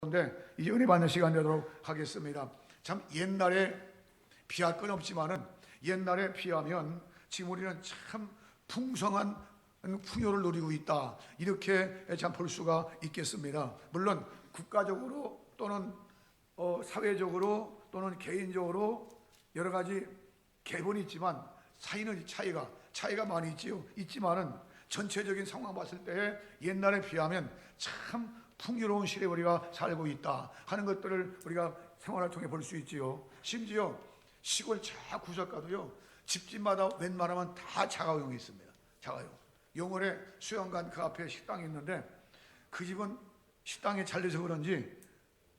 그런데 이제 은혜 받는 시간 되도록 하겠습니다. 참 옛날에 비할 건 없지만은 옛날에 비하면 지금 우리는 참 풍성한 풍요를 누리고 있다, 이렇게 참 볼 수가 있겠습니다. 물론 국가적으로 또는 사회적으로 또는 개인적으로 여러 가지 계본이 있지만 사이는 차이가 많이 있지만은 전체적인 상황 봤을 때 옛날에 비하면 참 풍요로운 시대에 우리가 살고 있다 하는 것들을 우리가 생활을 통해 볼 수 있지요. 심지어 시골 저 구석 가도요, 집집마다 웬만하면 다 자가용이 있습니다. 자가용. 용월에 수영관 그 앞에 식당이 있는데 그 집은 식당에 잘 돼서 그런지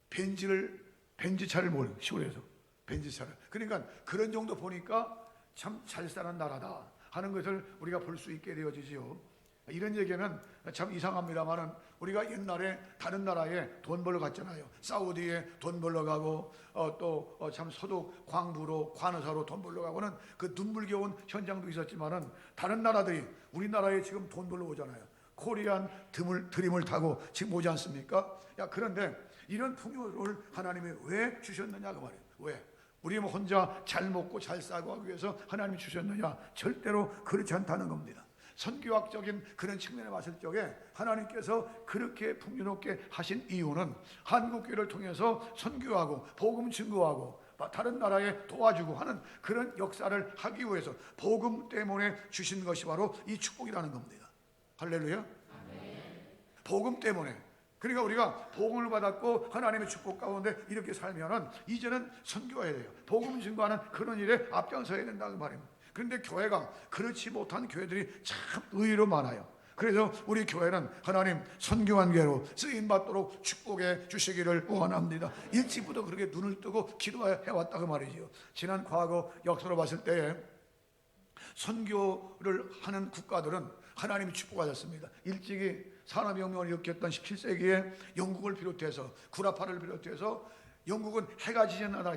벤지차를 몰고, 시골에서 벤지차를. 그러니까 그런 정도 보니까 참 잘 사는 나라다 하는 것을 우리가 볼 수 있게 되어지지요. 이런 얘기는 참 이상합니다만은 우리가 옛날에 다른 나라에 돈 벌러 갔잖아요. 사우디에 돈 벌러 가고 또 참 소득 광부로 관의사로 돈 벌러 가고는 그 눈물겨운 현장도 있었지만은 다른 나라들이 우리나라에 지금 돈 벌러 오잖아요. 코리안 드림을 타고 지금 오지 않습니까? 그런데 이런 풍요를 하나님이 왜 주셨느냐 그 말이에요. 왜? 우리 뭐 혼자 잘 먹고 잘 싸고 하기 위해서 하나님이 주셨느냐? 절대로 그렇지 않다는 겁니다. 선교학적인 그런 측면에 봤을 적에 하나님께서 그렇게 풍요롭게 하신 이유는 한국교회를 통해서 선교하고 복음 증거하고 다른 나라에 도와주고 하는 그런 역사를 하기 위해서 복음 때문에 주신 것이 바로 이 축복이라는 겁니다. 할렐루야. 복음 때문에. 그러니까 우리가 복음을 받았고 하나님의 축복 가운데 이렇게 살면은 이제는 선교해야 돼요. 복음 증거하는 그런 일에 앞장서야 된다는 말입니다. 그런데 교회가 그렇지 못한 교회들이 참 의외로 많아요. 그래서 우리 교회는 하나님 선교한 교회로 쓰임받도록 축복해 주시기를 원합니다. 일찍부터 그렇게 눈을 뜨고 기도해 왔다고 말이죠. 지난 과거 역사로 봤을 때 선교를 하는 국가들은 하나님이 축복하셨습니다. 일찍이 산업혁명을 일으켰던 17세기에 영국을 비롯해서 구라파를 비롯해서 영국은 해가 지진 나라.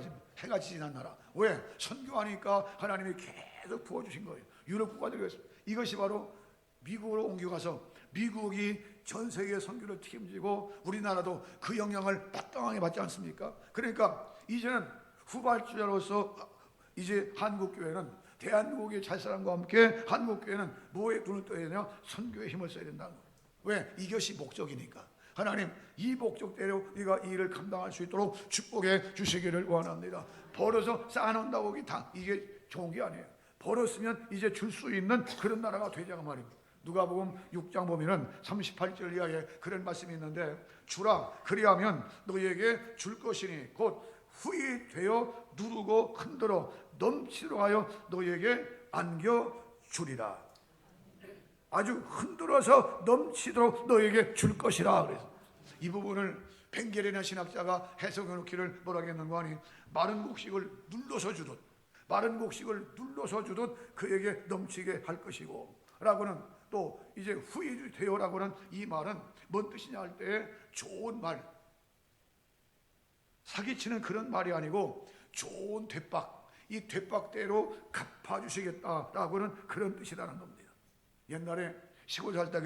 왜? 선교하니까 하나님이 계속 부어주신 거예요. 유럽 국가들이 이것이 바로 미국으로 옮겨가서 미국이 전 세계 선교를 책임지고 우리나라도 그 영향을 마땅하게 받지 않습니까? 그러니까 이제는 후발주자로서 이제 한국교회는 대한민국의 잘사람과 함께 한국교회는 뭐에 눈을 떠야 되냐? 선교에 힘을 써야 된다는 거예요. 왜? 이것이 목적이니까. 하나님 이 목적대로 우리가 이 일을 감당할 수 있도록 축복해 주시기를 원합니다. 벌어서 쌓아놓는다고 이게 좋은 게 아니에요. 벌었으면 이제 줄 수 있는 그런 나라가 되자고 말입니다. 누가복음 6장 보면은 38절 이하에 그런 말씀이 있는데, 주라 그리하면 너희에게 줄 것이니 곧 후히 되어 누르고 흔들어 넘치도록 하여 너희에게 안겨주리라. 아주 흔들어서 넘치도록 너에게 줄 것이라. 그래서 이 부분을 벵게레나 신학자가 해석해 놓기를 뭐라 했는가 하니, 마른 곡식을 눌러서 주듯 그에게 넘치게 할 것이고 라고는, 또 이제 후이 되어라고는 이 말은 뭔 뜻이냐 할 때 좋은 말, 사기치는 그런 말이 아니고 좋은 되박, 이 되박대로 갚아주시겠다라고는 그런 뜻이라는 겁니다. 옛날에 시골 살 때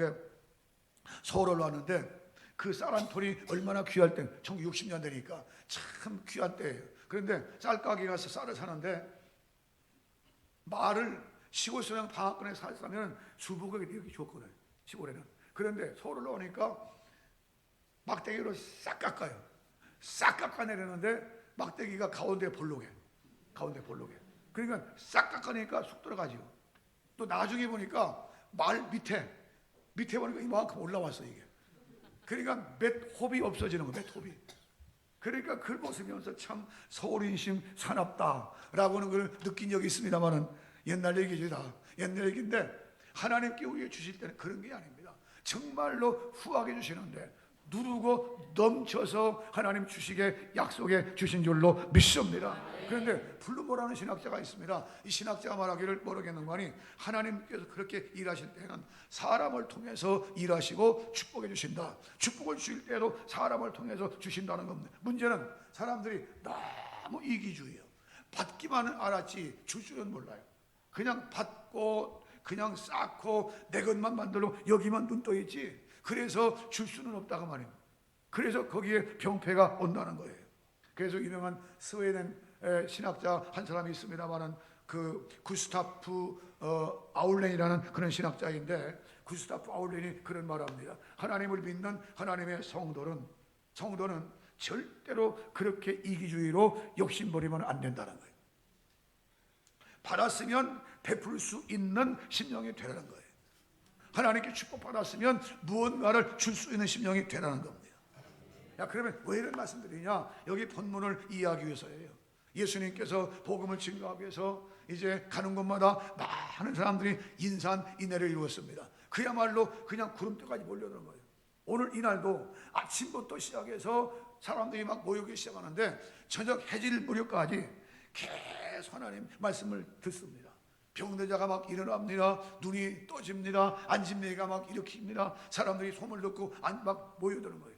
서울을 왔는데 그 쌀 한 톨이 얼마나 귀할 때, 1960년대니까 참 귀한 때예요. 그런데 쌀가게 가서 쌀을 사는데 말을 시골에서 방앗간에 사면 수북하게 이렇게 줬거든요, 시골에는. 그런데 서울로 오니까 막대기로 싹 깎아요. 싹 깎아내리는데 막대기가 가운데 볼록해. 그러니까 싹 깎아내니까 쑥 들어가죠. 또 나중에 보니까 말 밑에 보니까 이만큼 올라왔어 이게. 그러니까 몇 홉이 없어지는 거, 몇 홉이. 그러니까 그걸 보시면서 참 서울인심 사납다라고는 걸 느낀 적이 있습니다만은 옛날 얘기지 다. 옛날 얘기인데 하나님께 우리에게 주실 때는 그런 게 아닙니다. 정말로 후하게 주시는데 누르고 넘쳐서 하나님 주시게 약속해 주신 줄로 믿습니다. 그런데 블루모라는 신학자가 있습니다. 이 신학자가 말하기를 뭐라겠는가 하니, 하나님께서 그렇게 일하실 때는 사람을 통해서 일하시고 축복해 주신다. 축복을 주실 때도 사람을 통해서 주신다는 겁니다. 문제는 사람들이 너무 이기주의예요. 받기만은 알았지 줄 줄은 몰라요. 그냥 받고 그냥 쌓고 내 것만 만들고 여기만 눈 떠 있지, 그래서 줄 수는 없다고 말입니다. 그래서 거기에 병폐가 온다는 거예요. 그래서 유명한 스웨덴 신학자 한 사람이 있습니다만은 그 구스타프 아울렌이라는 그런 신학자인데, 구스타프 아울렌이 그런 말합니다. 하나님을 믿는 하나님의 성도는 절대로 그렇게 이기주의로 욕심부리면 안 된다는 거예요. 받았으면 베풀 수 있는 심령이 되라는 거예요. 하나님께 축복받았으면 무언가를 줄 수 있는 심령이 되라는 겁니다. 야, 그러면 왜 이런 말씀드리냐? 여기 본문을 이해하기 위해서예요. 예수님께서 복음을 증거하기 위해서 이제 가는 곳마다 많은 사람들이 인산인해를 이루었습니다. 그야말로 그냥 구름대까지 몰려드는 거예요. 오늘 이날도 아침부터 시작해서 사람들이 막 모이기 시작하는데 저녁 해질 무렵까지 계속 하나님 말씀을 듣습니다. 병든자가 막 일어납니다. 눈이 떠집니다. 안진매가 막 일으킵니다. 사람들이 소문을 듣고 막 모여드는 거예요.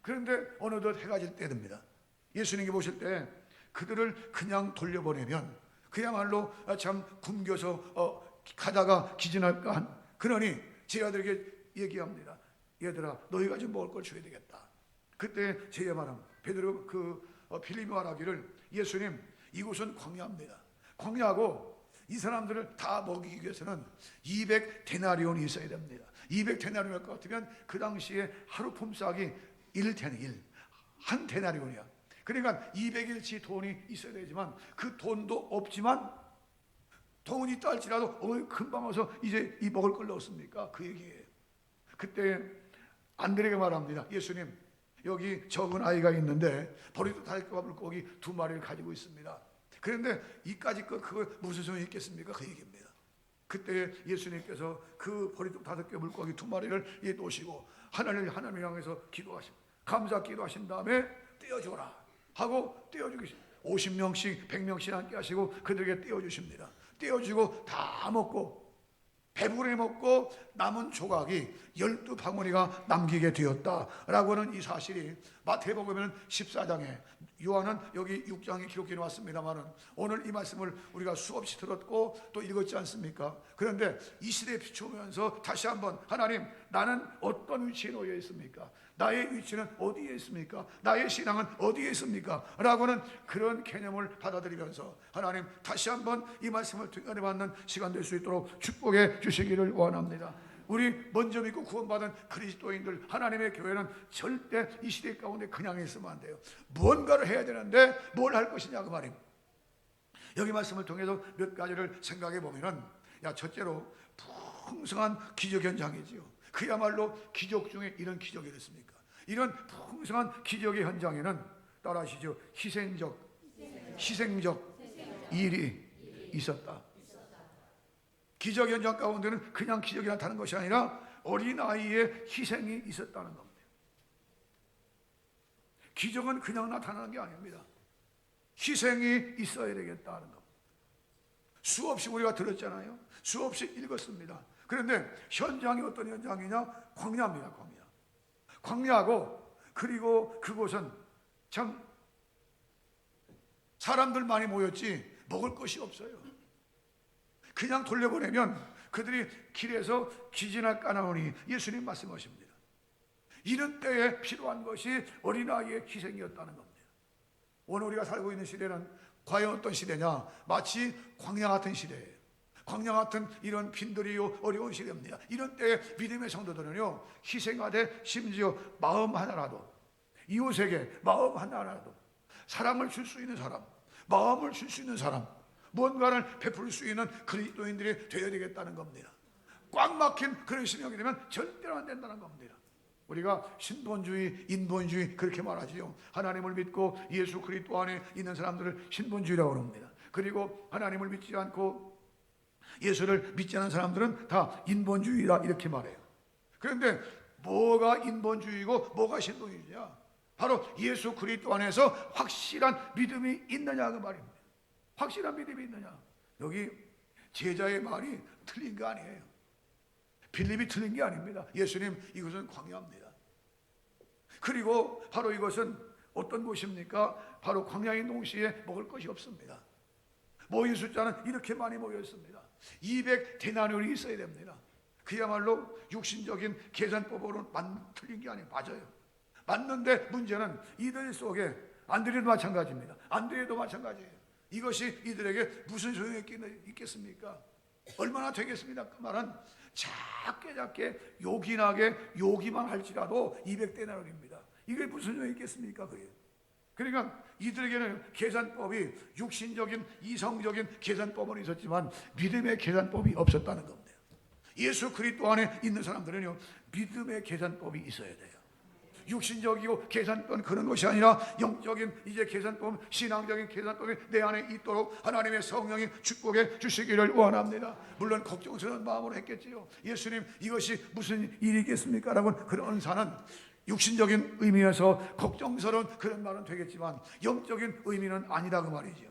그런데 어느덧 해가 질 때 됩니다. 예수님이 보실 때 그들을 그냥 돌려보내면 그야말로 참 굶겨서 가다가 기진할까 한, 그러니 제자들에게 얘기합니다. 얘들아, 너희가 좀 먹을 걸 줘야 되겠다. 그때 제자 말함 베드로 빌립이 말하기를, 예수님, 이곳은 광야입니다. 광야고 이 사람들을 다 먹이기 위해서는 200데나리온이 있어야 됩니다. 200데나리온일 것 같으면 그 당시에 하루 품삯이 1한 데나리온이야. 그러니까 200일치 돈이 있어야 되지만 그 돈도 없지만 돈이 있다 할지라도 금방 와서 이제 이 먹을 걸 넣었습니까? 그 얘기예요. 그때 안드레가 말합니다. 예수님, 여기 적은 아이가 있는데 버리도 달과 물고기 2마리를 가지고 있습니다. 그런데 이까지 그거 무슨 소용이 있겠습니까? 그 얘기입니다. 그때 예수님께서 그 버리도 5개 물고기 2마리를 놓으시고 하나님을 향해서 기도하십니다. 감사 기도하신 다음에 떼어줘라 하고 떼어주기, 50명씩 100명씩 함께 하시고 그들에게 떼어주십니다. 떼어주고 다 먹고 배부르게 먹고 남은 조각이 12바구니가 남기게 되었다라고 하는 이 사실이 마태복음 14장에, 요한은 여기 6장에 기록해 놓았습니다만은 오늘 이 말씀을 우리가 수없이 들었고 또 읽었지 않습니까? 그런데 이 시대에 비추면서 다시 한번, 하나님, 나는 어떤 위치에 놓여 있습니까? 나의 위치는 어디에 있습니까? 나의 신앙은 어디에 있습니까? 라고는 그런 개념을 받아들이면서 하나님 다시 한번 이 말씀을 등한해 받는 시간 될 수 있도록 축복해 주시기를 원합니다. 우리 먼저 믿고 구원받은 그리스도인들, 하나님의 교회는 절대 이 시대 가운데 그냥 있으면 안 돼요. 무언가를 해야 되는데 뭘 할 것이냐 그 말입니다. 여기 말씀을 통해서 몇 가지를 생각해 보면은, 첫째로 풍성한 기적 현장이지요. 그야말로 기적 중에 이런 기적이 있습니까? 이런 풍성한 기적의 현장에는 따라하시죠. 희생적 일이 있었다. 기적 현장 가운데는 그냥 기적이 나타나는 것이 아니라 어린아이의 희생이 있었다는 겁니다. 기적은 그냥 나타나는 게 아닙니다. 희생이 있어야 되겠다는 겁니다. 수없이 우리가 들었잖아요. 수없이 읽었습니다. 그런데 현장이 어떤 현장이냐? 광야입니다. 광야고, 그리고 그곳은 참 사람들 많이 모였지 먹을 것이 없어요. 그냥 돌려보내면 그들이 길에서 기진할 까나오니 예수님 말씀하십니다. 이런 때에 필요한 것이 어린아이의 희생이었다는 겁니다. 오늘 우리가 살고 있는 시대는 과연 어떤 시대냐? 마치 광야 같은 시대예요. 광야 같은 이런 빈들이요 어려운 시대입니다. 이런 때에 믿음의 성도들은요, 희생하되 심지어 마음 하나라도, 이웃에게 마음 하나라도 사랑을 줄 수 있는 사람, 마음을 줄 수 있는 사람, 무언가를 베풀 수 있는 그리스도인들이 되어야 되겠다는 겁니다. 꽉 막힌 그런 신앙이 되면 절대로 안 된다는 겁니다. 우리가 신본주의, 인본주의 그렇게 말하지요. 하나님을 믿고 예수 그리스도 안에 있는 사람들을 신본주의라고 합니다. 그리고 하나님을 믿지 않고 예수를 믿지 않는 사람들은 다 인본주의다 이렇게 말해요. 그런데 뭐가 인본주의고 뭐가 신본주의냐? 바로 예수 그리스도 안에서 확실한 믿음이 있느냐 그 말입니다. 확실한 믿음이 있느냐? 여기 제자의 말이 틀린 거 아니에요. 빌립이 틀린 게 아닙니다. 예수님, 이것은 광야입니다. 그리고 바로 이것은 어떤 곳입니까? 바로 광야인 동시에 먹을 것이 없습니다. 모인 숫자는 이렇게 많이 모였습니다. 200데나리온이 있어야 됩니다. 그야말로 육신적인 계산법으로는 틀린 게 아니에요. 맞는데 문제는 이들 속에 안드레도 마찬가지입니다. 안드레도 마찬가지예요. 이것이 이들에게 무슨 소용이 있겠습니까? 얼마나 되겠습니까? 그 말은 작게 요긴하게 요기만 할지라도 200데나리온입니다. 이게 무슨 소용이 있겠습니까? 그게. 그러니까 이들에게는 계산법이 육신적인 이성적인 계산법은 있었지만 믿음의 계산법이 없었다는 겁니다. 예수 그리스도 안에 있는 사람들은요, 믿음의 계산법이 있어야 돼요. 육신적이고 계산법 그런 것이 아니라 영적인 이제 계산법, 신앙적인 계산법이 내 안에 있도록 하나님의 성령이 축복해 주시기를 원합니다. 물론 걱정스러운 마음으로 했겠지요. 예수님, 이것이 무슨 일이겠습니까? 라고 그런 은사는 육신적인 의미에서 걱정스러운 그런 말은 되겠지만 영적인 의미는 아니다 그 말이죠.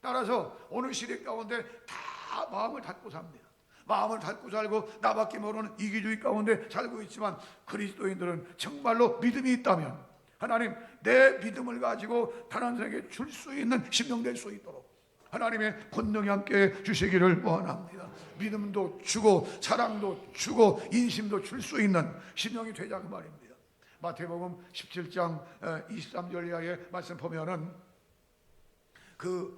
따라서 오늘 시대 가운데 다 마음을 닫고 삽니다. 마음을 닫고 살고 나밖에 모르는 이기주의 가운데 살고 있지만 그리스도인들은 정말로 믿음이 있다면 하나님, 내 믿음을 가지고 다른 사람에게 줄 수 있는 심령 될 수 있도록 하나님의 권능이 함께 주시기를 원합니다. 믿음도 주고 사랑도 주고 인심도 줄 수 있는 심령이 되자 그 말입니다. 마태복음 17장 23절 이하의 말씀 보면은 그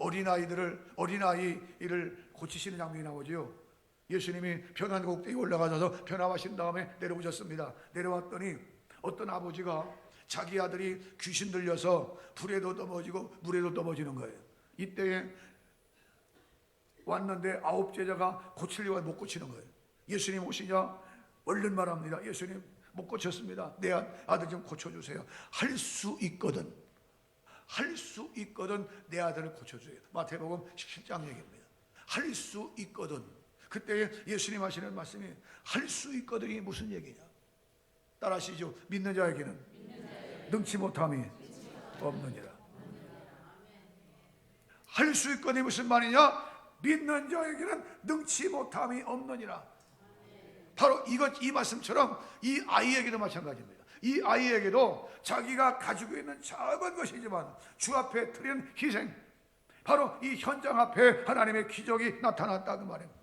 어린아이를 고치시는 장면이 나오죠. 예수님이 변화곡대에 올라가셔서 변화하신 다음에 내려오셨습니다. 내려왔더니 어떤 아버지가 자기 아들이 귀신 들려서 불에도 넘어지고 물에도 넘어지는 거예요. 이때에 왔는데 9제자가 고치려고 못 고치는 거예요. 예수님 오시자 얼른 말합니다. 예수님, 못 고쳤습니다. 내 아들 좀 고쳐주세요. 할 수 있거든 내 아들을 고쳐주세요. 마태복음 17장 얘기입니다. 할 수 있거든. 그때 예수님 하시는 말씀이 할 수 있거든이 무슨 얘기냐? 따라하시죠. 믿는 자에게는 능치 못함이 없느니라. 할 수 있거든이 무슨 말이냐? 믿는 자에게는 능치 못함이 없느니라. 바로 이 말씀처럼 이 아이에게도 마찬가지입니다. 이 아이에게도 자기가 가지고 있는 작은 것이지만 주 앞에 드리는 희생, 바로 이 현장 앞에 하나님의 기적이 나타났다 그 말입니다.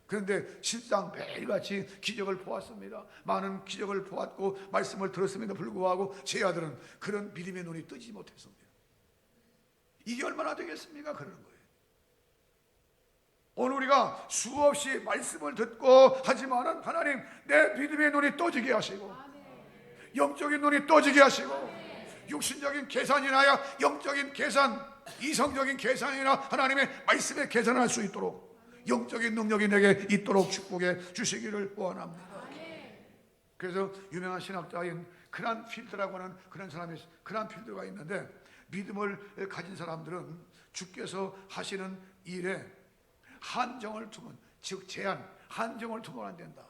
그런데 실상 매일같이 기적을 보았습니다. 많은 기적을 보았고 말씀을 들었음에도 불구하고 제 아들은 그런 믿음의 눈이 뜨지 못했습니다. 이게 얼마나 되겠습니까? 그러는 거예요. 오늘 우리가 수없이 말씀을 듣고 하지만은 하나님, 내 믿음의 눈이 떠지게 하시고 영적인 눈이 떠지게 하시고 육신적인 계산이나 영적인 계산, 이성적인 계산이나 하나님의 말씀의 계산을 할 수 있도록 영적인 능력이 내게 있도록 축복해 주시기를 원합니다. 그래서 유명한 신학자인 크란필드라고 하는 그런 사람이, 크란필드가 있는데 믿음을 가진 사람들은 주께서 하시는 일에 한정을 두면, 즉 제한, 한정을 두면 안 된다.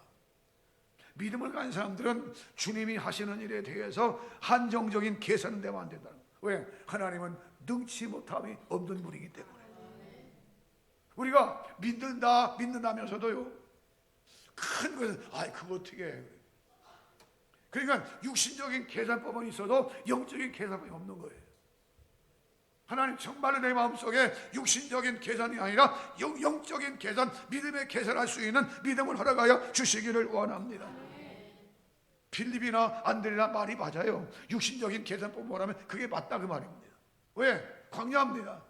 믿음을 가진 사람들은 주님이 하시는 일에 대해서 한정적인 계산은 되면 안 된다. 왜? 하나님은 능치 못함이 없는 분이기 때문에. 우리가 믿는다면서도요, 큰 것은 그거 어떻게 해? 그러니까 육신적인 계산법은 있어도 영적인 계산법이 없는 거예요. 하나님, 정말로 내 마음속에 육신적인 계산이 아니라 영적인 계산, 믿음의 계산할 수 있는 믿음을 허락하여 주시기를 원합니다. 빌립이나 안드레나 말이 맞아요. 육신적인 계산법 뭐라면 그게 맞다 그 말입니다. 왜? 광야입니다.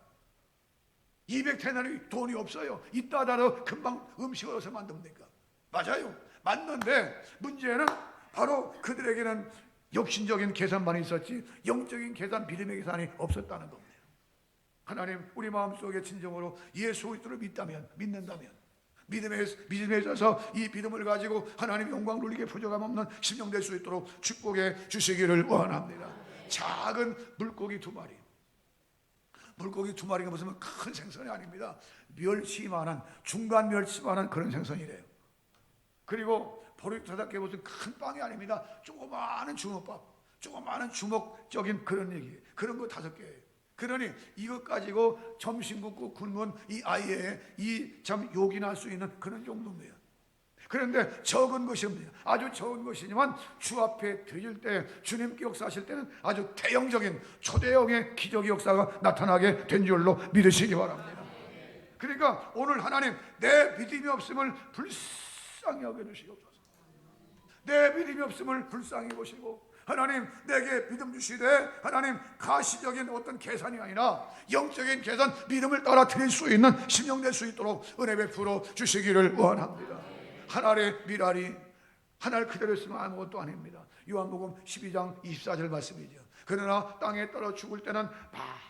200데나리 돈이 없어요. 있다 하더라도 금방 음식을 어디서 만듭니까? 맞아요. 맞는데 문제는 바로 그들에게는 육신적인 계산만 있었지 영적인 계산, 믿음의 계산이 없었다는 겁니다. 하나님, 우리 마음속에 진정으로 예수 그리스도를 믿는다면 믿음에 있어서 이 믿음을 가지고 하나님 영광 누리게 부족함 없는 심령 될 수 있도록 축복해 주시기를 원합니다. 작은 물고기 2마리, 물고기 2마리가 무슨 큰 생선이 아닙니다. 멸치만한, 중간 멸치만한 그런 생선이래요. 그리고 보리타답게 무슨 큰 빵이 아닙니다. 조그마한 주먹밥, 조그마한 주먹적인 그런 얘기, 그런 거 5개예요. 그러니 이것 가지고 점심 굶고 굶은 이 아이의 이 참 요긴할 수 있는 그런 정도입니다. 그런데 적은 것입니다. 아주 적은 것이지만 주 앞에 드릴 때, 주님께 역사하실 때는 아주 대형적인 초대형의 기적의 역사가 나타나게 된 줄로 믿으시기 바랍니다. 그러니까 오늘 하나님, 내 믿음이 없음을 불쌍히 여겨주시옵소서. 내 믿음이 없음을 불쌍히 보시고 하나님 내게 믿음 주시되 하나님 가시적인 어떤 계산이 아니라 영적인 계산, 믿음을 따라 드릴 수 있는 심령 될 수 있도록 은혜 베풀어 주시기를 원합니다. 하늘의 미랄이 하늘 그대로 있으면 아무것도 아닙니다. 요한복음 12장 24절 말씀이죠. 그러나 땅에 떨어 죽을 때는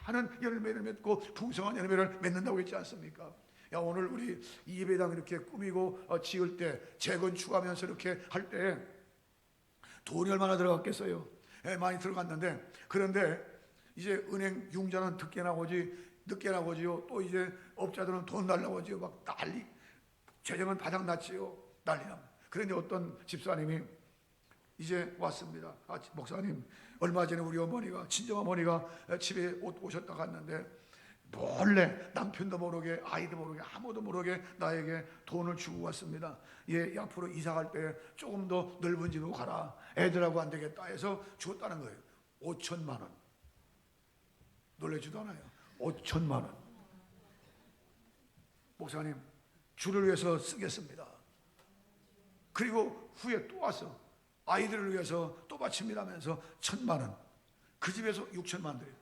많은 열매를 맺고 풍성한 열매를 맺는다고 했지 않습니까? 야, 오늘 우리 이 예배당 이렇게 꾸미고 지을 때 재건축하면서 이렇게 할 때 돈이 얼마나 들어갔겠어요? 많이 들어갔는데, 그런데 이제 은행 융자는 늦게 나오지요. 또 이제 업자들은 돈 달라고 하지요. 막 난리, 재정은 바닥 났지요. 난리 납니다. 그런데 어떤 집사님이 이제 왔습니다. 목사님, 얼마 전에 우리 어머니가, 친정어머니가 집에 오셨다 갔는데 몰래 남편도 모르게 아이도 모르게 아무도 모르게 나에게 돈을 주고 왔습니다. 얘 앞으로 이사갈 때 조금 더 넓은 집으로 가라, 애들하고 안 되겠다 해서 줬다는 거예요. 5천만 원. 놀라지도 않아요. 5천만 원. 목사님, 주를 위해서 쓰겠습니다. 그리고 후에 또 와서 아이들을 위해서 또 바칩니다면서 1,000만 원. 그 집에서 6천만 원 드려요.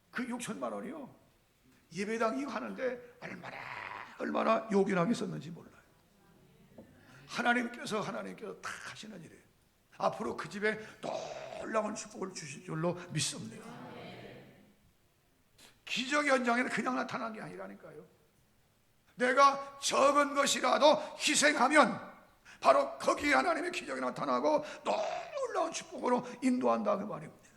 그 6천만 원이요, 예배당 이거 하는데 얼마나 요긴하게 썼는지 몰라요. 하나님께서 다 하시는 일이에요. 앞으로 그 집에 놀라운 축복을 주실 줄로 믿습니다. 기적 현장에는 그냥 나타난 게 아니라니까요. 내가 적은 것이라도 희생하면 바로 거기에 하나님의 기적이 나타나고 놀라운 축복으로 인도한다, 그 말입니다.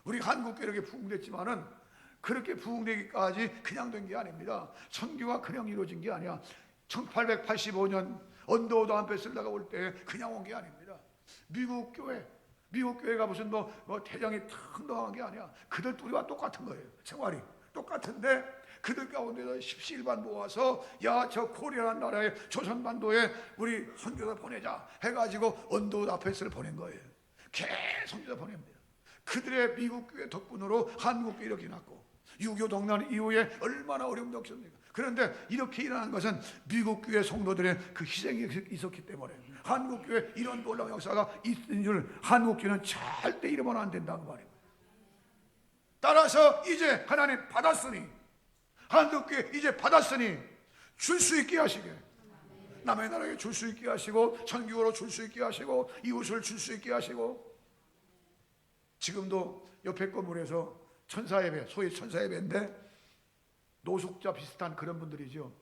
우리 한국교회 이렇게 부흥됐지만은 그렇게 부흥되기까지 그냥 된 게 아닙니다. 선교가 그냥 이루어진 게 아니야. 1885년 언더우드 한패 쓰다가 올 때 그냥 온 게 아닙니다. 미국 교회가 무슨 대장이 탕당한 게 아니야. 그들 우리와 똑같은 거예요. 생활이 똑같은데 그들 가운데서 십시일반 모아서 야, 저 코리아라는 나라에 조선반도에 우리 선교사 보내자 해가지고 언더우드 아페스를 보낸 거예요. 계속 선교사 보냅니다. 그들의 미국 교회 덕분으로 한국 교회 이렇게 났고, 6.25 동란 이후에 얼마나 어려움도 없습니까? 그런데 이렇게 일어난 것은 미국 교회 성도들의 그 희생이 있었기 때문에 한국 교회 이런 놀라운 역사가 있는 줄 한국 교회는 절대 잃으면 안 된다는 말입니다. 따라서 이제 하나님 받았으니, 한국 교회 이제 받았으니 줄 수 있게 하시게, 남의 나라에 줄 수 있게 하시고, 천국으로 줄 수 있게 하시고, 이웃을 줄 수 있게 하시고, 지금도 옆에 건물에서 천사예배, 소위 천사예배인데 노숙자 비슷한 그런 분들이죠.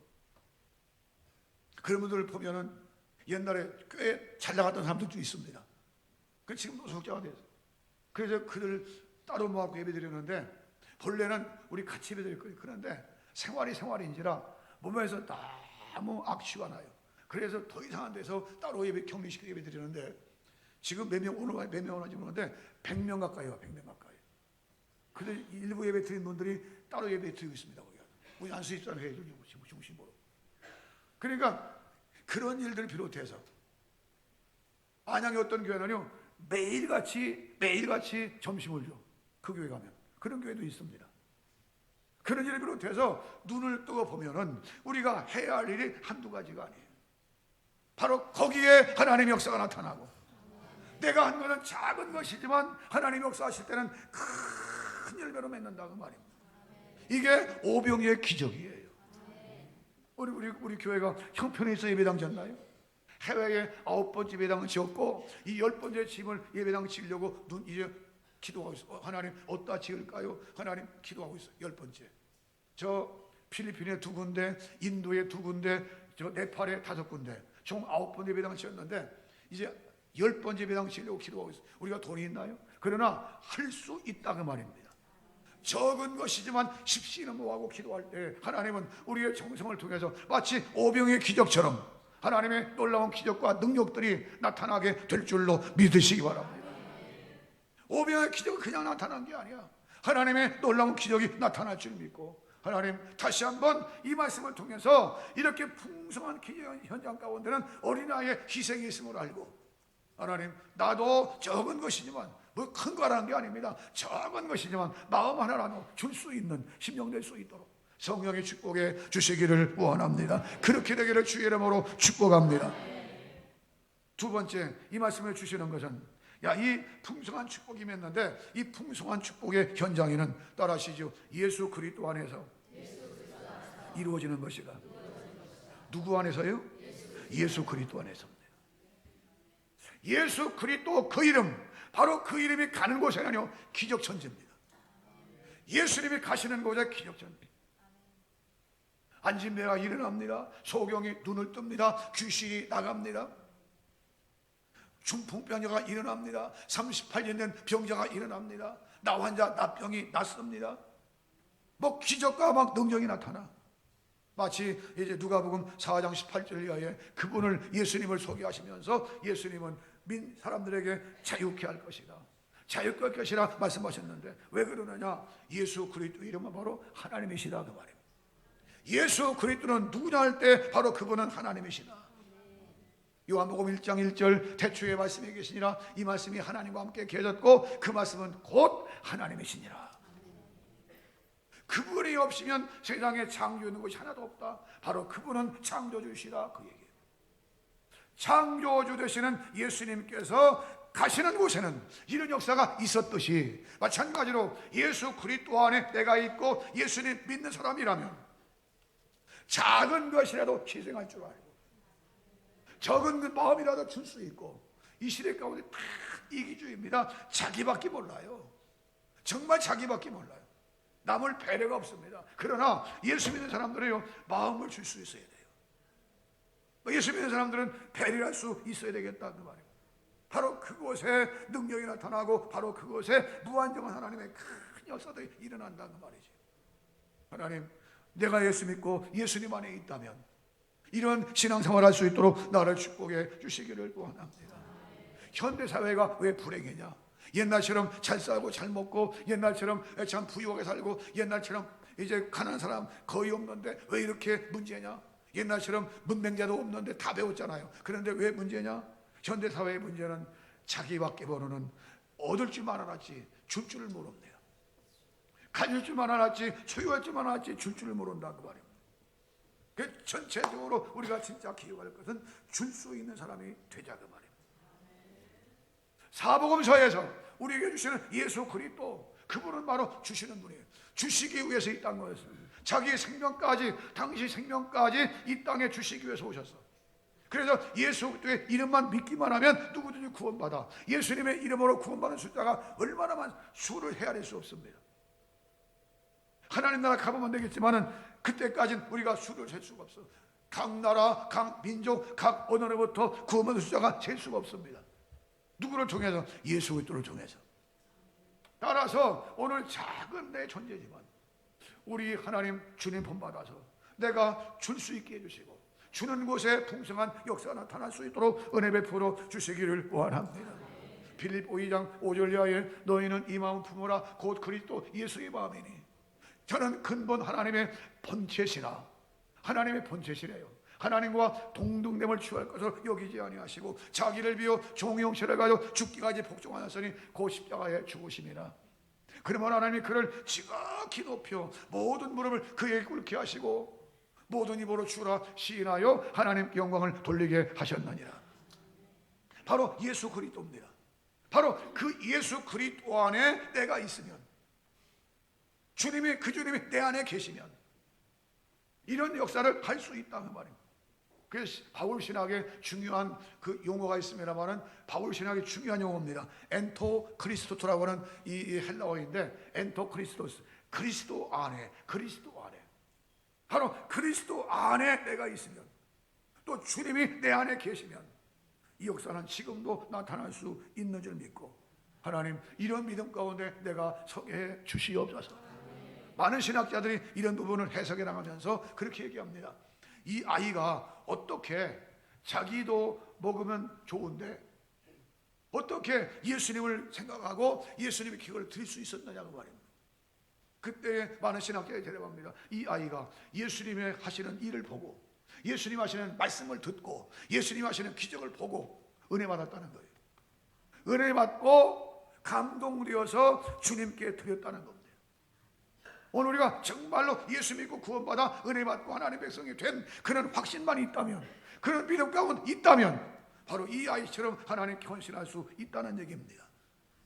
그런 분들을 보면은 옛날에 꽤 잘 나갔던 사람들도 있습니다. 그 지금 노숙자가 됐어요. 그래서 그들 따로 모아서 예배 드리는데, 본래는 우리 같이 예배 드릴 거예요. 그런데 생활인지라 몸에서 너무 악취가 나요. 그래서 더 이상한 데서 따로 예배, 격리시켜 예배 드리는데, 지금 몇 명 오는지 모르는데 100명 가까이 와요. 100명 가까이. 근데 일부 예배 드린 분들이 따로 예배 드리고 있습니다. 우리 안수 입사람 회의 중심으로. 그러니까 그런 일들을 비롯해서 안양의 어떤 교회는요, 매일같이 점심을 줘. 그 교회 가면. 그런 교회도 있습니다. 그런 일을 비롯해서 눈을 뜨고 보면은 우리가 해야 할 일이 한두 가지가 아니에요. 바로 거기에 하나님의 역사가 나타나고, 내가 한 것은 작은 것이지만 하나님이 역사하실 때는 큰 열매로 맺는다고 말입니다. 이게 오병이의 기적이에요. 우리 교회가 형편에 있어 예배당 졌나요? 해외에 9번째 예배당을 지었고, 이 10번째 집을 예배당 지으려고 이제 기도하고 있어요. 하나님 어디다 지을까요? 하나님 기도하고 있어요. 10번째. 저 필리핀에 2군데, 인도에 2군데, 저 네팔에 5군데, 총 9번째 예배당을 지었는데 이제 10번째 예배당 지으려고 기도하고 있어요. 우리가 돈이 있나요? 그러나 할 수 있다, 그 말입니다. 적은 것이지만 십시는 모아고 기도할 때 하나님은 우리의 정성을 통해서 마치 오병의 기적처럼 하나님의 놀라운 기적과 능력들이 나타나게 될 줄로 믿으시기 바랍니다. 오병의 기적은 그냥 나타난 게 아니야. 하나님의 놀라운 기적이 나타날 줄 믿고, 하나님 다시 한번 이 말씀을 통해서 이렇게 풍성한 기적 현장 가운데는 어린아이의 희생이 있음을 알고, 하나님 나도 적은 것이지만 큰 거라는 게 아닙니다. 적은 것이지만 마음 하나라도 줄 수 있는 심령 될 수 있도록 성령의 축복에 주시기를 원합니다. 그렇게 되기를 주의 이름으로 축복합니다. 두 번째, 이 말씀을 주시는 것은 야, 이 풍성한 축복이 맺는데 이 풍성한 축복의 현장에는 따라하시죠. 예수 그리스도 안에서 이루어지는 것이다. 누구 안에서요? 예수 그리스도 안에서입니다. 예수 그리스도 그 이름, 바로 그 이름이 가는 곳에는요 기적천지입니다. 예수님이 가시는 곳에 기적천지. 안진매가 일어납니다. 소경이 눈을 뜹니다. 귀신이 나갑니다. 중풍병자가 일어납니다. 38년 된 병자가 일어납니다. 나 환자 나병이 낫습니다. 뭐 기적과 막 능력이 나타나. 마치 이제 누가복음 4장 18절 이하에 그분을 예수님을 소개하시면서 예수님은 민 사람들에게 자유케 할 것이다, 자유케 할 것이라 말씀하셨는데 왜 그러느냐? 예수 그리스도 이름은 바로 하나님이시다 그 말입니다. 예수 그리스도는 누구냐 할 때 바로 그분은 하나님이시다. 요한복음 1장 1절 태초에 말씀이 계시니라 이 말씀이 하나님과 함께 계셨고 그 말씀은 곧 하나님이시니라. 그분이 없으면 세상에 창조하는 것이 하나도 없다. 바로 그분은 창조주시다 그 얘기예요. 창조주 되시는 예수님께서 가시는 곳에는 이런 역사가 있었듯이 마찬가지로 예수 그리스도 안에 내가 있고 예수님 믿는 사람이라면 작은 것이라도 희생할 줄 알고 적은 마음이라도 줄 수 있고, 이 시대 가운데 다 이기주의입니다. 자기밖에 몰라요. 정말 자기밖에 몰라요. 남을 배려가 없습니다. 그러나 예수 믿는 사람들은요 마음을 줄 수 있어야 돼요. 예수 믿는 사람들은 배려할 수 있어야 되겠다 그 말이에요. 바로 그곳에 능력이 나타나고 바로 그곳에 무한정한 하나님의 큰 역사들이 일어난다 그 말이죠. 하나님, 내가 예수 믿고 예수님 안에 있다면 이런 신앙생활 할 수 있도록 나를 축복해 주시기를 원합니다. 현대사회가 왜 불행이냐? 옛날처럼 잘 살고 잘 먹고 옛날처럼 참 부유하게 살고 옛날처럼 이제 가난한 사람 거의 없는데 왜 이렇게 문제냐? 옛날처럼 문맹자도 없는데 다 배웠잖아요. 그런데 왜 문제냐? 현대사회의 문제는 자기밖에 모르는 얻을 줄만 알았지 줄 줄을 모릅니다. 가질 줄만 알았지 소유할 줄만 알았지 줄 줄을 모른다 그 말입니다. 그 전체적으로 우리가 진짜 기억할 것은 줄 수 있는 사람이 되자 그 말입니다. 사복음서에서 우리에게 주시는 예수 그리스도, 그분은 바로 주시는 분이에요. 주시기 위해서 이 땅에 오셨어요. 자기의 생명까지, 당시 생명까지 이 땅에 주시기 위해서 오셨어. 그래서 예수 그리스도의 이름만 믿기만 하면 누구든지 구원받아. 예수님의 이름으로 구원받는 숫자가 얼마나 많은 수를 헤아릴 수 없습니다. 하나님 나라 가보면 되겠지만은 그때까지는 우리가 수를 셀 수가 없어. 각 나라, 각 민족, 각 언어로부터 구원받는 숫자가 셀 수가 없습니다. 누구를 통해서? 예수 그리스도를 통해서. 따라서 오늘 작은 내 존재지만 우리 하나님 주님 본받아서 내가 줄 수 있게 해주시고 주는 곳에 풍성한 역사가 나타날 수 있도록 은혜 베풀어 주시기를 원합니다. 빌립보 2장 5절 이하에 너희는 이 마음 품으라 곧 그리스도 예수의 마음이니. 저는 근본 하나님의 본체시라, 하나님의 본체시래요. 하나님과 동등됨을 취할 것을 여기지 아니하시고 자기를 비워 종의 형체를 가지고 죽기까지 복종하였으니 곧 십자가에 죽으심이라. 그러면 하나님이 그를 지극히 높여 모든 무릎을 그에게 꿇게 하시고 모든 입으로 주라 시인하여 하나님께 영광을 돌리게 하셨느니라. 바로 예수 그리스도입니다. 바로 그 예수 그리스도 안에 내가 있으면, 주님이 그 주님이 내 안에 계시면 이런 역사를 할 수 있다는 말입니다. 그래서 바울 신학에 중요한 그 용어가 있습니다만은 바울 신학의 중요한 용어입니다. 엔토 크리스토스라고 하는 이 헬라어인데, 엔토 크리스토스, 그리스도 안에, 그리스도 안에, 바로 그리스도 안에 내가 있으면, 또 주님이 내 안에 계시면 이 역사는 지금도 나타날 수 있는 줄 믿고, 하나님 이런 믿음 가운데 내가 서게 해 주시옵소서. 많은 신학자들이 이런 부분을 해석해 나가면서 그렇게 얘기합니다. 이 아이가 어떻게 자기도 먹으면 좋은데 어떻게 예수님을 생각하고 예수님의 기억을 드릴 수 있었느냐고 말입니다. 그때 많은 신학자들이 대답합니다. 이 아이가 예수님의 하시는 일을 보고 예수님 하시는 말씀을 듣고 예수님 하시는 기적을 보고 은혜 받았다는 거예요. 은혜 받고 감동되어서 주님께 드렸다는 겁니다. 오늘 우리가 정말로 예수 믿고 구원받아 은혜 받고 하나님의 백성이 된 그런 확신만 있다면, 그런 믿음 가운데 있다면 바로 이 아이처럼 하나님께 헌신할 수 있다는 얘기입니다.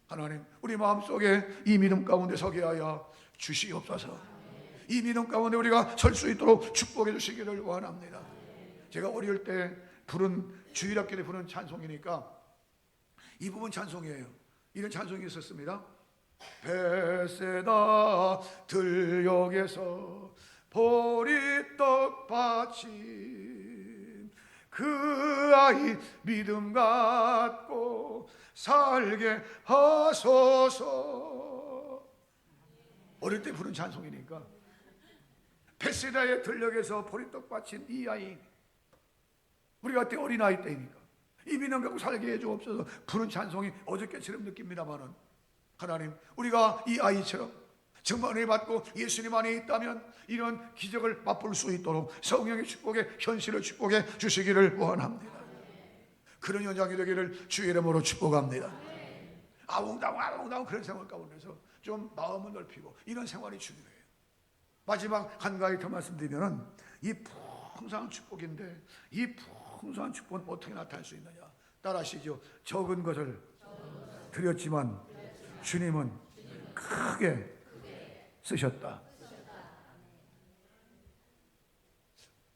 하나님, 우리 마음속에 이 믿음 가운데 서게 하여 주시옵소서. 이 믿음 가운데 우리가 설 수 있도록 축복해 주시기를 원합니다. 제가 어릴 때 부른, 주일학교에 부른 찬송이니까 이 부분 찬송이에요. 이런 찬송이 있었습니다. 베세다 들녘에서 보리떡 받침 그 아이 믿음 갖고 살게 하소서. 어릴 때 부른 찬송이니까 베세다의 들녘에서 보리떡 받친 이 아이, 우리가 그때 어린아이 때니까 이 믿음 갖고 살게 해주옵소서. 부른 찬송이 어저께처럼 느낍니다마는 하나님, 우리가 이 아이처럼 정말 은혜 받고 예수님 안에 있다면 이런 기적을 맛볼 수 있도록 성령의 축복에 현실을 축복해 주시기를 원합니다. 그런 현장이 되기를 주의 이름으로 축복합니다. 아웅다웅 그런 생활 가운데서 좀 마음을 넓히고 이런 생활이 중요해요. 마지막 한 가지 더 말씀드리면 이 풍성한 축복인데 이 풍성한 축복은 어떻게 나타날 수 있느냐? 따라하시죠. 적은 것을 드렸지만 주님은 크게 쓰셨다.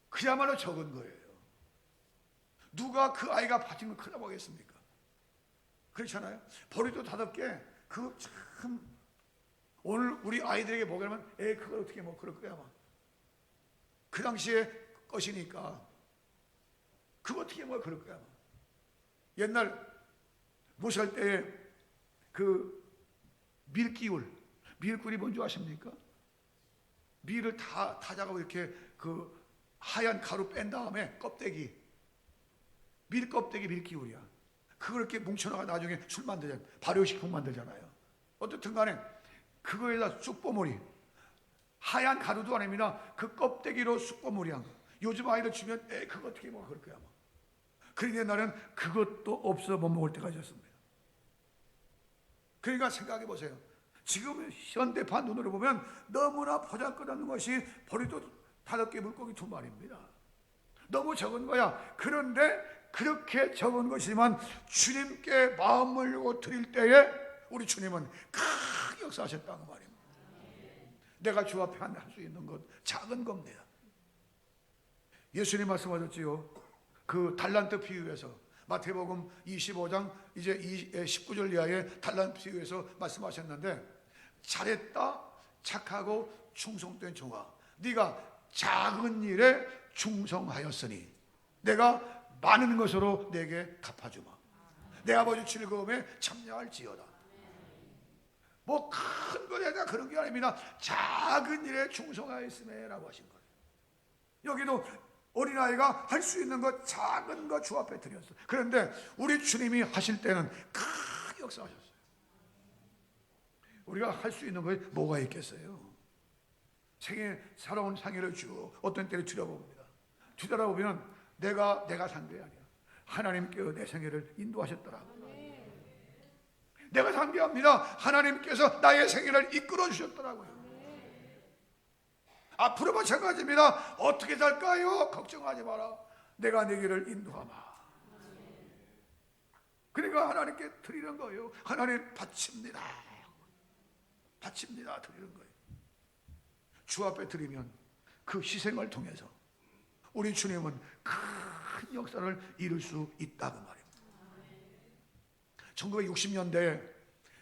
그야말로 적은 거예요. 누가 그 아이가 받은 걸 크다고 하겠습니까? 그렇잖아요. 보리도 5개, 그거 참 오늘 우리 아이들에게 먹으려면 그걸 어떻게 먹어? 그럴 거야 아마. 그 당시에 것이니까 그거 어떻게 먹어? 그럴 거야 아마. 옛날 모시할 때에 그 밀꿀이 뭔지 아십니까? 밀을 다 다져가고 이렇게 그 하얀 가루 뺀 다음에 껍데기, 밀 껍데기 밀기울이야. 그걸 이렇게 뭉쳐나가 나중에 술 만들잖아요. 발효식품 만들잖아요. 어떻든 간에 그거에다 쑥버무리, 하얀 가루도 아닙니다. 그 껍데기로 쑥버무리 한 거. 요즘 아이들 주면 그거 어떻게 먹어? 그럴 거야 아마. 그런데 옛날에는 그것도 없어 못 먹을 때가 있었습니다. 그러니까 생각해 보세요. 지금 현대판 눈으로 보면 너무나 보잘것없는 것이 보리도 5개 물고기 2마리입니다. 너무 적은 거야. 그런데 그렇게 적은 것이지만 주님께 마음을 열고 드릴 때에 우리 주님은 크게 역사하셨다는 말입니다. 내가 주 앞에 할 수 있는 것 작은 겁니다. 예수님 말씀하셨지요. 그 달란트 비유에서 마태복음 25장 이제 19절 이하의 달란트 비유에서 말씀하셨는데, 잘했다 착하고 충성된 종아, 네가 작은 일에 충성하였으니 내가 많은 것으로 내게 갚아주마. 내 아버지 즐거움에 참여할지어다. 뭐 큰 것에다 그런 게 아닙니다. 작은 일에 충성하였음에 라고 하신 거예요. 여기도 어린아이가 할 수 있는 것 작은 것 주 앞에 드렸어요. 그런데 우리 주님이 하실 때는 크게 역사하셨어요. 우리가 할 수 있는 것이 뭐가 있겠어요? 살아온 생애를 쭉 어떤 때를 뒤돌아봅니다. 뒤돌아보면 내가 산 게 아니야. 하나님께서 내 생애를 인도하셨더라고요. 내가 산 게 아닙니다. 하나님께서 나의 생애를 이끌어 주셨더라고요. 앞으로 마찬가지입니다. 어떻게 살까요? 걱정하지 마라. 내가 네 길을 인도하마. 그러니까 하나님께 드리는 거예요. 하나님 바칩니다. 드리는 거예요. 주 앞에 드리면 그 희생을 통해서 우리 주님은 큰 역사를 이룰 수 있다고 말입니다. 1960년대에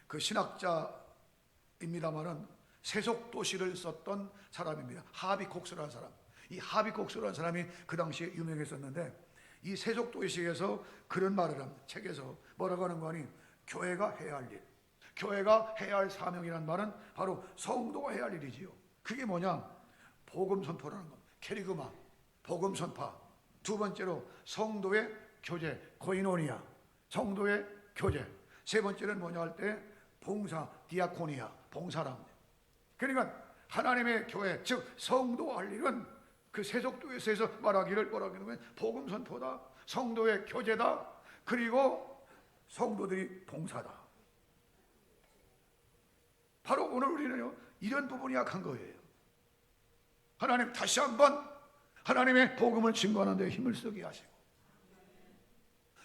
그 신학자입니다마는 세속도시를 썼던 사람입니다. 하비콕스라는 사람. 이 하비콕스라는 사람이 그 당시에 유명했었는데, 이 세속도시에서 그런 말을 합니다. 책에서 뭐라고 하는 거니? 교회가 해야 할 일, 교회가 해야 할 사명이라는 말은 바로 성도가 해야 할 일이지요. 그게 뭐냐? 복음 선포라는 겁니다. 캐리그마, 복음 선파. 두 번째로 성도의 교제, 코이노니아, 성도의 교제. 세 번째는 뭐냐 할 때 봉사, 디아코니아, 봉사랍니다. 그러니까 하나님의 교회, 즉 성도가 할 일은 그 세속도에서 말하기를 뭐라고 하냐면 복음 선포다, 성도의 교제다, 그리고 성도들이 봉사다. 바로 오늘 우리는요, 이런 부분이 약한 거예요. 하나님 다시 한번 하나님의 복음을 증거하는 데 힘을 쓰게 하시고,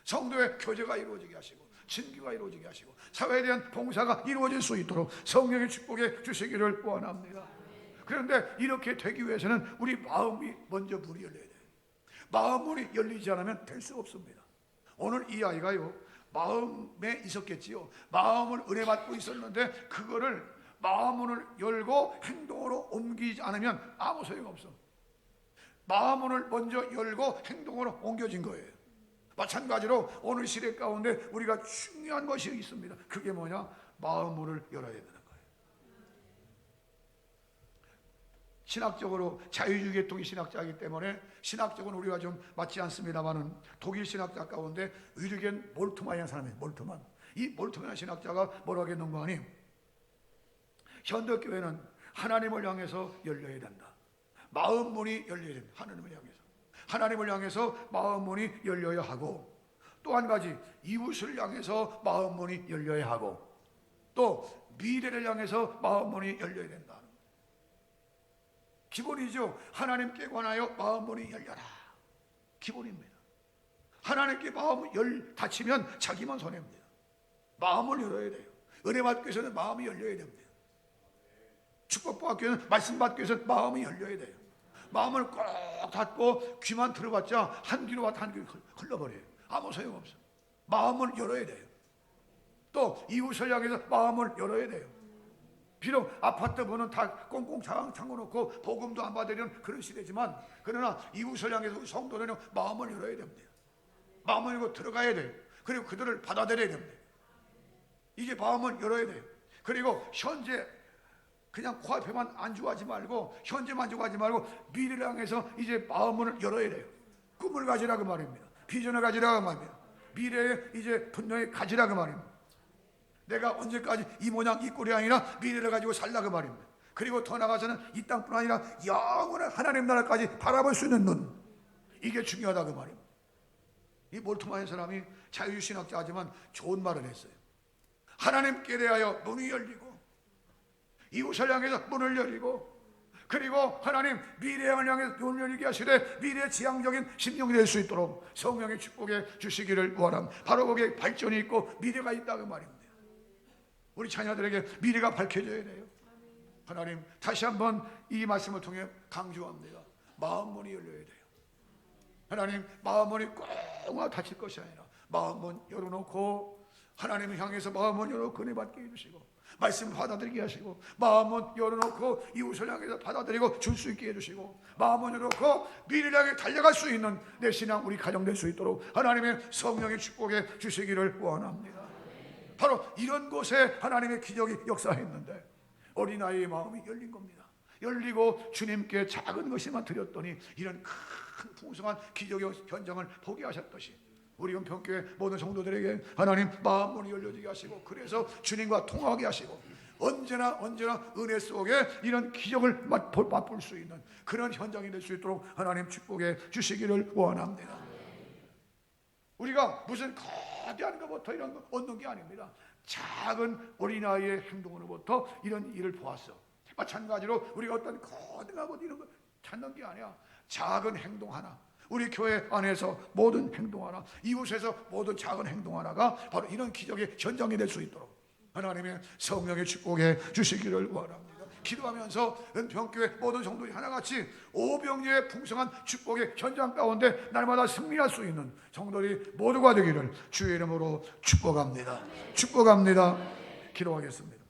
성도의 교제가 이루어지게 하시고 진기가 이루어지게 하시고 사회에 대한 봉사가 이루어질 수 있도록 성령의 축복해 주시기를 원합니다. 그런데 이렇게 되기 위해서는 우리 마음이 먼저 문이 열려야 돼요. 마음 문이 열리지 않으면 될 수 없습니다. 오늘 이 아이가요, 마음에 있었겠지요. 마음을 은혜 받고 있었는데 그거를 마음문을 열고 행동으로 옮기지 않으면 아무 소용없어. 마음문을 먼저 열고 행동으로 옮겨진 거예요. 마찬가지로 오늘 시대 가운데 우리가 중요한 것이 있습니다. 그게 뭐냐? 마음문을 열어야 된다는 거예요. 신학적으로 자유주의 계통의 신학자이기 때문에 신학적으로는 우리가 좀 맞지 않습니다만은 독일 신학자 가운데 위르겐 몰트만이라는 사람이에요. 몰트만. 이 몰트만이라는 신학자가 뭐라고 했는가 하니, 현대교회는 하나님을 향해서 열려야 된다. 마음 문이 열려야 된다. 하나님을 향해서 마음 문이 열려야 하고, 또 한 가지 이웃을 향해서 마음 문이 열려야 하고, 또 미래를 향해서 마음 문이 열려야 된다. 기본이죠. 하나님께 관하여 마음 문이 열려라. 기본입니다. 하나님께 마음을 닫히면 자기만 손해입니다. 마음을 열어야 돼요. 은혜 받기 위해서는 마음이 열려야 됩니다. 축복받기 위해서는, 말씀 받기 위해서는 마음이 열려야 돼요. 마음을 꼭 닫고 귀만 들어봤자 한 귀로 왔다 한 귀로 흘러버려요. 아무 소용없어요. 마음을 열어야 돼요. 또 이웃을 향해서 마음을 열어야 돼요. 비록 아파트 문은 다 꽁꽁 잠궈놓고 복음도 안 받으려는 그런 시대지만, 그러나 이웃을 향해서 성도들은 마음을 열어야 됩니다. 마음을 열고 들어가야 돼요. 그리고 그들을 받아들여야 됩니다. 이게 마음을 열어야 돼요. 그리고 현재 그냥 코앞에만 안주하지 말고, 현재만 안주하지 말고 미래를 향해서 이제 마음을 열어야 돼요. 꿈을 가지라 그 말입니다. 비전을 가지라 그 말입니다. 미래에 이제 분명히 가지라 그 말입니다. 내가 언제까지 이 모양 이 꼴이 아니라 미래를 가지고 살라 그 말입니다. 그리고 더 나아가서는 이 땅뿐 아니라 영원한 하나님 나라까지 바라볼 수 있는 눈, 이게 중요하다 그 말입니다. 이 몰트만의 사람이 자유신학자지만 좋은 말을 했어요. 하나님께 대하여 문이 열리고, 이웃을 향해서 문을 열리고, 그리고 하나님 미래를 향해서 문을 열리게 하시되 미래 지향적인 심령이 될 수 있도록 성령의 축복해 주시기를 원합니다. 바로 거기에 발전이 있고 미래가 있다 그 말입니다. 우리 자녀들에게 미래가 밝혀져야 돼요. 하나님 다시 한번 이 말씀을 통해 강조합니다. 마음문이 열려야 돼요. 하나님 마음문이 꼭 닫힐 것이 아니라 마음문 열어놓고 하나님을 향해서 마음문 열어놓고 은혜 받게 해주시고, 말씀 받아들이게 하시고, 마음문 열어놓고 이웃을 향해서 받아들이고 줄 수 있게 해주시고, 마음문 열어놓고 미래를 향해 달려갈 수 있는 내 신앙 우리 가정 될 수 있도록 하나님의 성령의 축복해 주시기를 원합니다. 바로 이런 곳에 하나님의 기적이 역사했는데 어린아이의 마음이 열린 겁니다. 열리고 주님께 작은 것이만 드렸더니 이런 큰 풍성한 기적의 현장을 보게 하셨듯이 우리 은평교회 모든 성도들에게 하나님 마음문이 열려지게 하시고, 그래서 주님과 통화하게 하시고, 언제나 은혜 속에 이런 기적을 맛볼 수 있는 그런 현장이 될 수 있도록 하나님 축복해 주시기를 원합니다. 우리가 무슨 거대한 것부터 이런 거 얻는 게 아닙니다. 작은 어린아이의 행동으로부터 이런 일을 보았어. 마찬가지로 우리가 어떤 거대한 것 이런 거 찾는 게 아니야. 작은 행동 하나, 우리 교회 안에서 모든 행동 하나, 이웃에서 모든 작은 행동 하나가 바로 이런 기적의 현장이 될 수 있도록 하나님의 성령의 축복해 주시기를 원합니다. 기도하면서 은평교회 모든 성도들이 하나같이 오병이의 풍성한 축복의 현장 가운데 날마다 승리할 수 있는 성도들이 모두가 되기를 주의 이름으로 축복합니다. 축복합니다. 기도하겠습니다.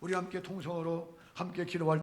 우리 함께 통성으로 함께 기도할